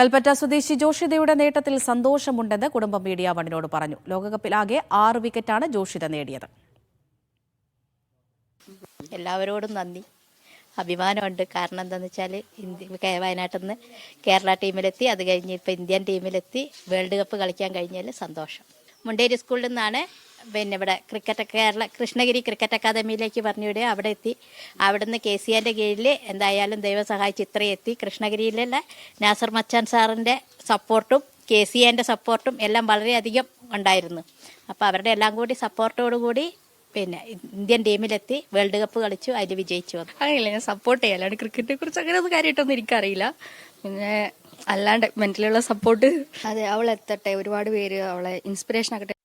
കൽപ്പറ്റ സ്വദേശി ജോഷിതയുടെ നേട്ടത്തിൽ സന്തോഷമുണ്ടെന്ന് കുടുംബം മീഡിയ വണ്ണിനോട് പറഞ്ഞു. ലോകകപ്പിലാകെ 6 വിക്കറ്റാണ് ജോഷിത നേടിയത്. എല്ലാവരോടും നന്ദി, അഭിമാനമുണ്ട്. കാരണം എന്താണെന്ന് വെച്ചാൽ വയനാട്ടിൽ നിന്ന് കേരള ടീമിലെത്തി, അത് കഴിഞ്ഞ് ഇപ്പോൾ ഇന്ത്യൻ ടീമിലെത്തി വേൾഡ് കപ്പ് കളിക്കാൻ കഴിഞ്ഞതിൽ സന്തോഷം. മുണ്ടേരി സ്കൂളിൽ നിന്നാണ് ഇവിടെ കേരള കൃഷ്ണഗിരി ക്രിക്കറ്റ് അക്കാദമിയിലേക്ക് പറഞ്ഞുവിടുക. അവിടെ എത്തി. അവിടുന്ന് KCAൻ്റെ കീഴിൽ എന്തായാലും ദൈവം സഹായിച്ച് ഇത്രയും എത്തി. കൃഷ്ണഗിരിയിലുള്ള നാസർ മച്ചാൻ സാറിൻ്റെ സപ്പോർട്ടും KCAൻ്റെ സപ്പോർട്ടും എല്ലാം വളരെയധികം ഉണ്ടായിരുന്നു. അപ്പോൾ അവരുടെ എല്ലാം കൂടി സപ്പോർട്ടോടുകൂടി ഇന്ത്യൻ ടീമിലെത്തി വേൾഡ് കപ്പ് കളിച്ചു, അതിൽ വിജയിച്ചു വന്നു. അറിയില്ല, ഞാൻ സപ്പോർട്ട് ചെയ്യാം. അല്ലാണ്ട് ക്രിക്കറ്റിനെ കുറിച്ച് അങ്ങനെ ഒന്നും കാര്യമായിട്ടൊന്നും എനിക്കറിയില്ല. പിന്നെ അല്ലാണ്ട് മെന്റലിയുള്ള സപ്പോർട്ട്. അതെ, അവളെത്തട്ടെ, ഒരുപാട് പേര് അവളെ ഇൻസ്പിറേഷൻ ആക്കട്ടെ.